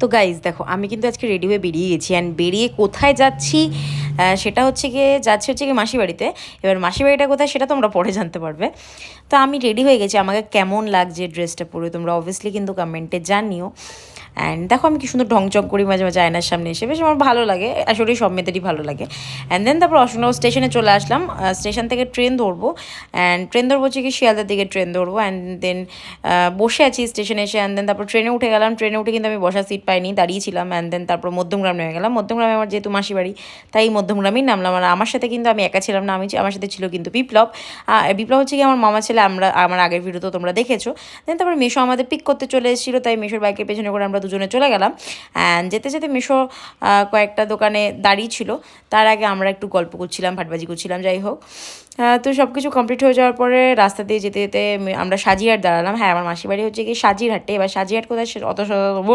তো গাইজ দেখো, আমি কিন্তু আজকে রেডি হয়ে বেরিয়ে গেছি। অ্যান্ড বেরিয়ে কোথায় যাচ্ছি সেটা হচ্ছে গিয়ে মাসি বাড়িতে। এবার মাসি বাড়িটা কোথায় সেটা তোমরা পরে জানতে পারবে। তো আমি রেডি হয়ে গেছি, আমাকে কেমন লাগছে ড্রেসটা পরে তোমরা অবভিয়াসলি কিন্তু কমেন্টে জানিও। অ্যান্ড দেখো আমি কি সুন্দর ঢংচং করি মাঝে মাঝে আয়নার সামনে এসে, বেশ আমার ভালো লাগে, আসলে সব মেয়েদেরই ভালো লাগে। অ্যান্ড দেন তারপর অশোকনগর স্টেশনে চলে আসলাম। স্টেশন থেকে ট্রেন ধরবো, অ্যান্ড ট্রেন ধরবো হচ্ছে কি শিয়ালদার দিকে ট্রেন ধরবো। অ্যান্ড দেন বসে আছি স্টেশনে এসে। অ্যান্ড দেন তারপর ট্রেনে উঠে গেলাম। ট্রেনে উঠে কিন্তু আমি বসার সিট পাইনি, দাঁড়িয়েছিলাম। অ্যান্ড দেন তারপর মধ্যমগ্রাম নেমে গেলাম। মধ্যমগ্রামে আমার যেহেতু মাসি বাড়ি, তাই মধ্যমগ্রামেই নামলাম। আর আমার সাথে কিন্তু আমি একা ছিলাম না, আমার সাথে ছিল কিন্তু বিপ্লব। বিপ্লব হচ্ছে কি আমার মামা ছেলে, আমার আগের ভিডিও তো তোমরা দেখেছো। দেন তারপর মেশো আমাদের পিক করতে চলে এসেছিলো, তাই মেশোর বাইকের পেছনে করে আমরা দুজনে চলে গেলাম। অ্যান্ড যেতে যেতে মেশো কয়েকটা দোকানে দাঁড়িয়ে ছিল, তার আগে আমরা একটু গল্প করছিলাম, ফাটবাজি করছিলাম, যাই হোক। তো সব কিছু কমপ্লিট হয়ে যাওয়ার পরে রাস্তা দিয়ে যেতে যেতে আমরা সাজিহাট দাঁড়ালাম। হ্যাঁ, আমার মাসির বাড়ি হচ্ছে কি সাজিরহাটে। এবার সাজিহাট কোথায় অত বলবো